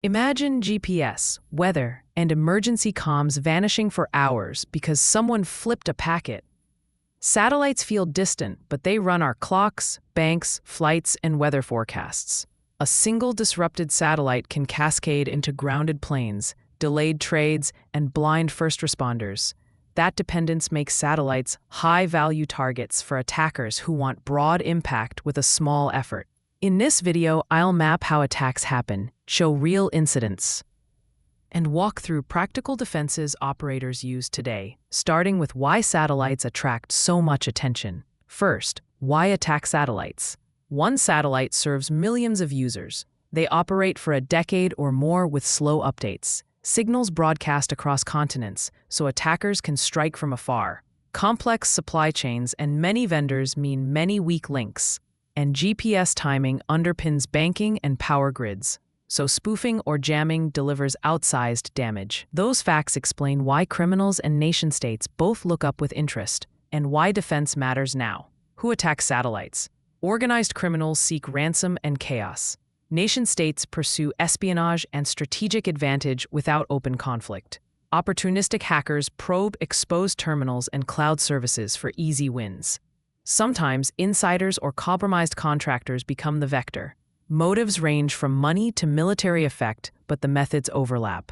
Imagine GPS, weather, and emergency comms vanishing for hours because someone flipped a packet. Satellites feel distant, but they run our clocks, banks, flights, and weather forecasts. A single disrupted satellite can cascade into grounded planes, delayed trades, and blind first responders. That dependence makes satellites high-value targets for attackers who want broad impact with a small effort. In this video, I'll map how attacks happen, show real incidents, and walk through practical defenses operators use today, starting with why satellites attract so much attention. First, why attack satellites? One satellite serves millions of users. They operate for a decade or more with slow updates. Signals broadcast across continents, so attackers can strike from afar. Complex supply chains and many vendors mean many weak links. And GPS timing underpins banking and power grids, so spoofing or jamming delivers outsized damage. Those facts explain why criminals and nation-states both look up with interest, and why defense matters now. Who attacks satellites? Organized criminals seek ransom and chaos. Nation-states pursue espionage and strategic advantage without open conflict. Opportunistic hackers probe exposed terminals and cloud services for easy wins. Sometimes, insiders or compromised contractors become the vector. Motives range from money to military effect, but the methods overlap.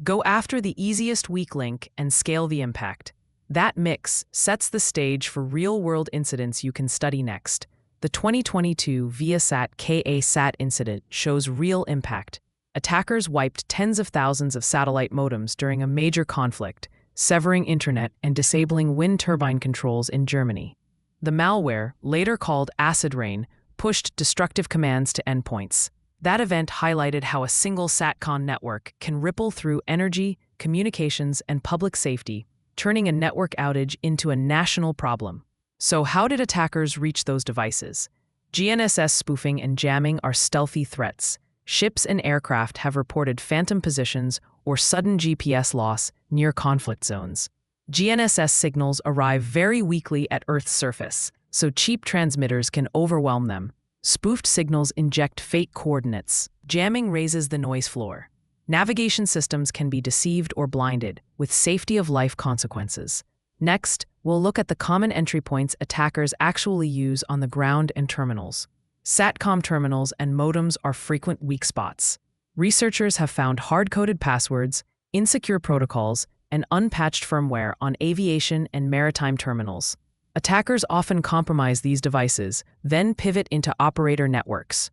Go after the easiest weak link and scale the impact. That mix sets the stage for real-world incidents you can study next. The 2022 Viasat KA-SAT incident shows real impact. Attackers wiped tens of thousands of satellite modems during a major conflict, severing internet and disabling wind turbine controls in Germany. The malware, later called acid rain, pushed destructive commands to endpoints. That event highlighted how a single SATCOM network can ripple through energy, communications, and public safety, turning a network outage into a national problem. So how did attackers reach those devices? GNSS spoofing and jamming are stealthy threats. Ships and aircraft have reported phantom positions or sudden GPS loss near conflict zones. GNSS signals arrive very weakly at Earth's surface, so cheap transmitters can overwhelm them. Spoofed signals inject fake coordinates. Jamming raises the noise floor. Navigation systems can be deceived or blinded, with safety-of-life consequences. Next, we'll look at the common entry points attackers actually use on the ground and terminals. SATCOM terminals and modems are frequent weak spots. Researchers have found hard-coded passwords, insecure protocols, and unpatched firmware on aviation and maritime terminals. Attackers often compromise these devices, then pivot into operator networks.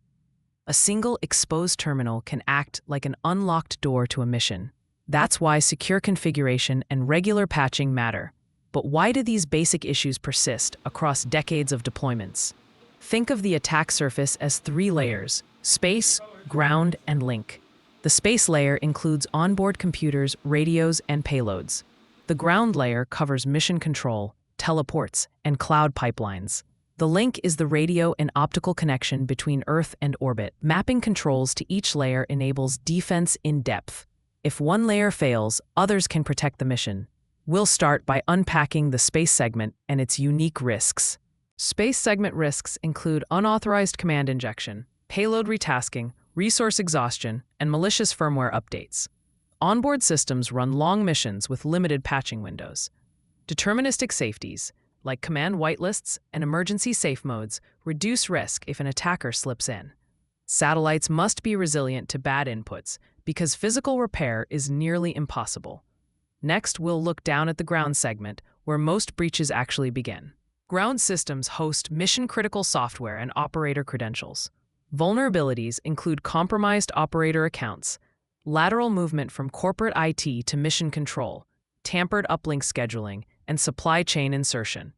A single exposed terminal can act like an unlocked door to a mission. That's why secure configuration and regular patching matter. But why do these basic issues persist across decades of deployments? Think of the attack surface as 3 layers: space, ground, and link. The space layer includes onboard computers, radios, and payloads. The ground layer covers mission control, teleports, and cloud pipelines. The link is the radio and optical connection between Earth and orbit. Mapping controls to each layer enables defense in depth. If one layer fails, others can protect the mission. We'll start by unpacking the space segment and its unique risks. Space segment risks include unauthorized command injection, payload retasking, resource exhaustion, and malicious firmware updates. Onboard systems run long missions with limited patching windows. Deterministic safeties, like command whitelists and emergency safe modes, reduce risk if an attacker slips in. Satellites must be resilient to bad inputs because physical repair is nearly impossible. Next, we'll look down at the ground segment, where most breaches actually begin. Ground systems host mission-critical software and operator credentials. Vulnerabilities include compromised operator accounts, lateral movement from corporate IT to mission control, tampered uplink scheduling, and supply chain insertion.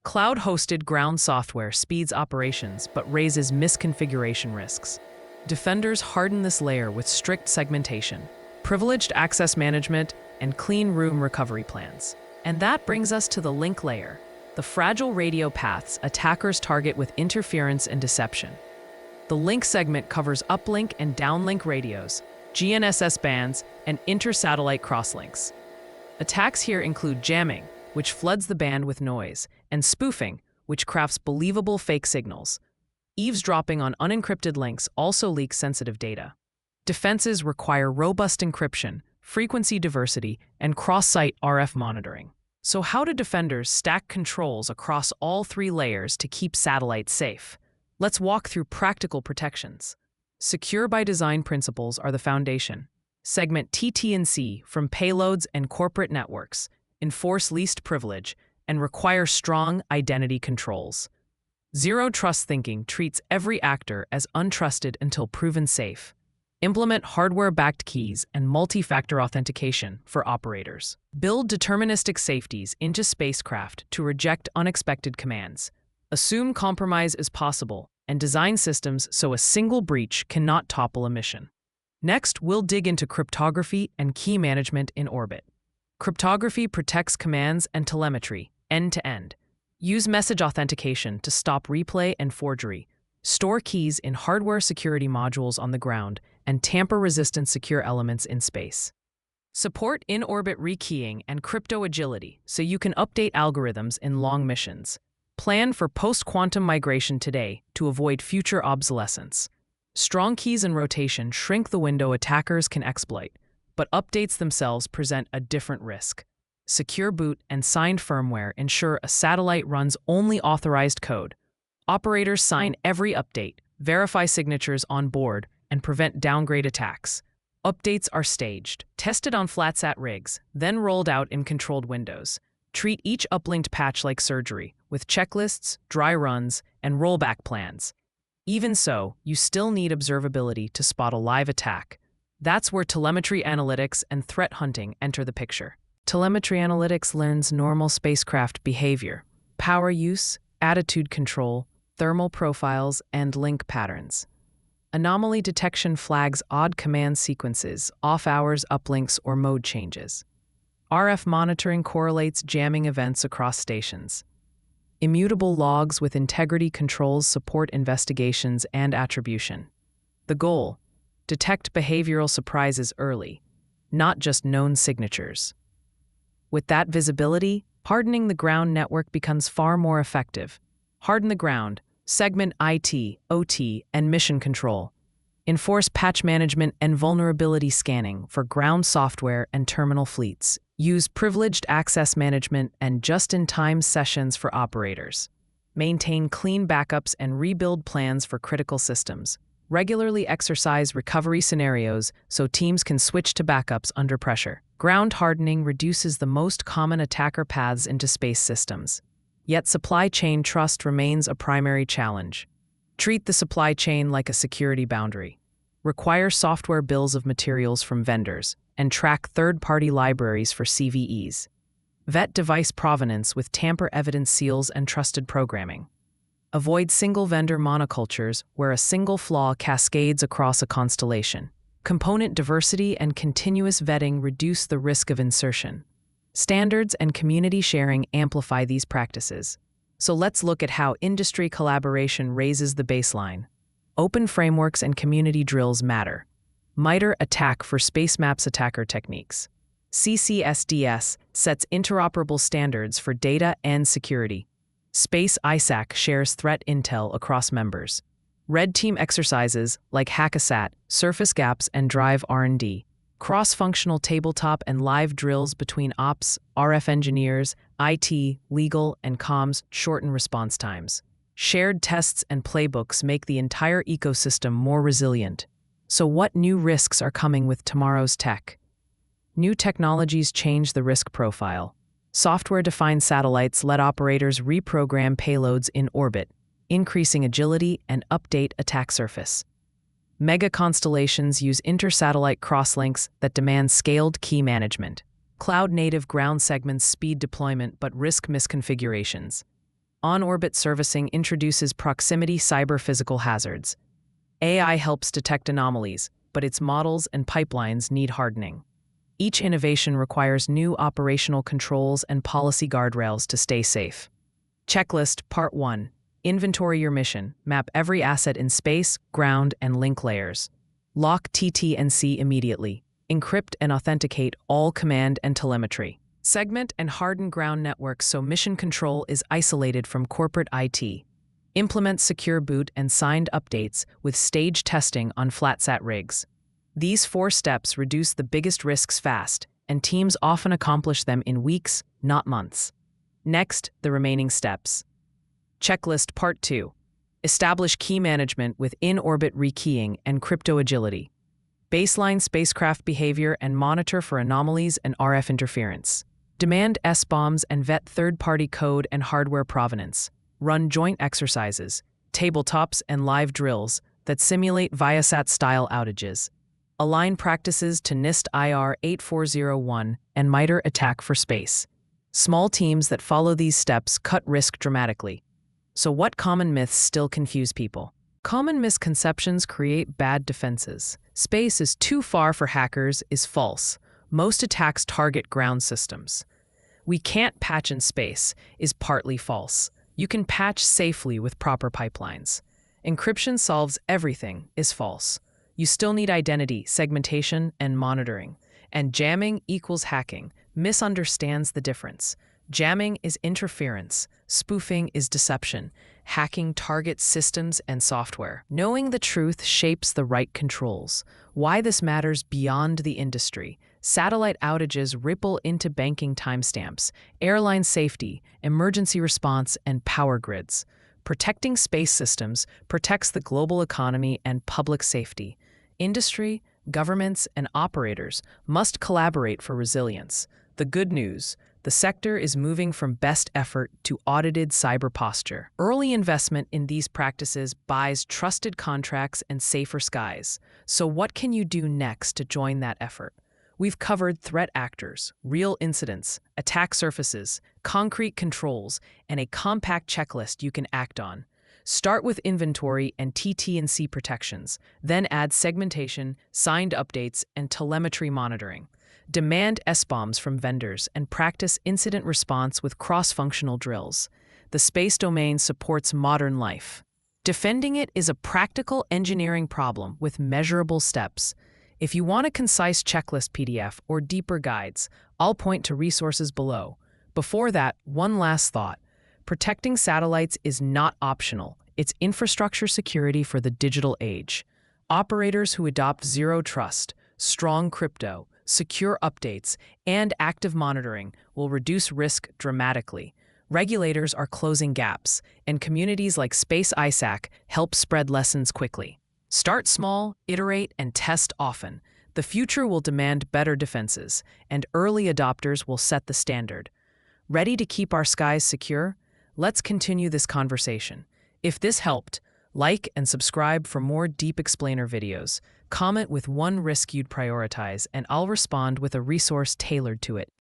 Cloud-hosted ground software speeds operations but raises misconfiguration risks. Defenders harden this layer with strict segmentation, privileged access management, and clean room recovery plans. And that brings us to the link layer, the fragile radio paths attackers target with interference and deception. The link segment covers uplink and downlink radios, GNSS bands, and inter-satellite crosslinks. Attacks here include jamming, which floods the band with noise, and spoofing, which crafts believable fake signals. Eavesdropping on unencrypted links also leaks sensitive data. Defenses require robust encryption, frequency diversity, and cross-site RF monitoring. So how do defenders stack controls across all three layers to keep satellites safe? Let's walk through practical protections. Secure by design principles are the foundation. Segment TT&C from payloads and corporate networks, enforce least privilege, and require strong identity controls. Zero trust thinking treats every actor as untrusted until proven safe. Implement hardware-backed keys and multi-factor authentication for operators. Build deterministic safeties into spacecraft to reject unexpected commands. Assume compromise is possible and design systems so a single breach cannot topple a mission. Next, we'll dig into cryptography and key management in orbit. Cryptography protects commands and telemetry, end-to-end. Use message authentication to stop replay and forgery. Store keys in hardware security modules on the ground and tamper-resistant secure elements in space. Support in-orbit rekeying and crypto agility so you can update algorithms in long missions. Plan for post-quantum migration today to avoid future obsolescence. Strong keys and rotation shrink the window attackers can exploit, but updates themselves present a different risk. Secure boot and signed firmware ensure a satellite runs only authorized code. Operators sign every update, verify signatures on board, and prevent downgrade attacks. Updates are staged, tested on flat-sat rigs, then rolled out in controlled windows. Treat each uplinked patch like surgery, with checklists, dry runs, and rollback plans. Even so, you still need observability to spot a live attack. That's where telemetry analytics and threat hunting enter the picture. Telemetry analytics learns normal spacecraft behavior, power use, attitude control, thermal profiles, and link patterns. Anomaly detection flags odd command sequences, off-hours uplinks, or mode changes. RF monitoring correlates jamming events across stations. Immutable logs with integrity controls support investigations and attribution. The goal: detect behavioral surprises early, not just known signatures. With that visibility, hardening the ground network becomes far more effective. Harden the ground, segment IT, OT, and mission control. Enforce patch management and vulnerability scanning for ground software and terminal fleets. Use privileged access management and just-in-time sessions for operators. Maintain clean backups and rebuild plans for critical systems. Regularly exercise recovery scenarios so teams can switch to backups under pressure. Ground hardening reduces the most common attacker paths into space systems. Yet supply chain trust remains a primary challenge. Treat the supply chain like a security boundary. Require software bills of materials from vendors and track third-party libraries for CVEs. Vet device provenance with tamper evidence seals and trusted programming. Avoid single-vendor monocultures where a single flaw cascades across a constellation. Component diversity and continuous vetting reduce the risk of insertion. Standards and community sharing amplify these practices. So let's look at how industry collaboration raises the baseline. Open frameworks and community drills matter. MITRE ATT&CK for Space Maps attacker techniques. CCSDS sets interoperable standards for data and security. Space ISAC shares threat intel across members. Red team exercises like KA-SAT surface gaps and drive R&D. Cross-functional tabletop and live drills between ops, RF engineers, IT, legal, and comms shorten response times. Shared tests and playbooks make the entire ecosystem more resilient. So what new risks are coming with tomorrow's tech? New technologies change the risk profile. Software-defined satellites let operators reprogram payloads in orbit, increasing agility and update attack surface. Mega constellations use inter-satellite crosslinks that demand scaled key management. Cloud-native ground segments speed deployment but risk misconfigurations. On-orbit servicing introduces proximity cyber-physical hazards. AI helps detect anomalies, but its models and pipelines need hardening. Each innovation requires new operational controls and policy guardrails to stay safe. Checklist Part 1. Inventory your mission. Map every asset in space, ground, and link layers. Lock TT&C immediately. Encrypt and authenticate all command and telemetry. Segment and harden ground networks so mission control is isolated from corporate IT. Implement secure boot and signed updates with stage testing on flat-sat rigs. These 4 steps reduce the biggest risks fast, and teams often accomplish them in weeks, not months. Next, the remaining steps. Checklist Part 2. Establish key management with in-orbit rekeying and crypto agility. Baseline spacecraft behavior and monitor for anomalies and RF interference. Demand SBOMs and vet third-party code and hardware provenance. Run joint exercises, tabletops, and live drills that simulate Viasat-style outages. Align practices to NIST IR 8401 and MITRE ATT&CK for space. Small teams that follow these steps cut risk dramatically. So what common myths still confuse people? Common misconceptions create bad defenses. Space is too far for hackers is false. Most attacks target ground systems. We can't patch in space is partly false. You can patch safely with proper pipelines. Encryption solves everything is false. You still need identity, segmentation, and monitoring. And jamming equals hacking misunderstands the difference. Jamming is interference. Spoofing is deception. Hacking targets systems and software. Knowing the truth shapes the right controls. Why this matters beyond the industry. Satellite outages ripple into banking timestamps, airline safety, emergency response, and power grids. Protecting space systems protects the global economy and public safety. Industry, governments, and operators must collaborate for resilience. The good news: the sector is moving from best effort to audited cyber posture. Early investment in these practices buys trusted contracts and safer skies. So what can you do next to join that effort? We've covered threat actors, real incidents, attack surfaces, concrete controls, and a compact checklist you can act on. Start with inventory and TT&C protections, then add segmentation, signed updates, and telemetry monitoring. Demand SBOMs from vendors and practice incident response with cross-functional drills. The space domain supports modern life. Defending it is a practical engineering problem with measurable steps. If you want a concise checklist PDF or deeper guides, I'll point to resources below. Before that, one last thought. Protecting satellites is not optional. It's infrastructure security for the digital age. Operators who adopt zero trust, strong crypto, secure updates, and active monitoring will reduce risk dramatically. Regulators are closing gaps, and communities like Space ISAC help spread lessons quickly. Start small, iterate, and test often. The future will demand better defenses, and early adopters will set the standard. Ready to keep our skies secure? Let's continue this conversation. If this helped, like and subscribe for more deep explainer videos. Comment with one risk you'd prioritize, and I'll respond with a resource tailored to it.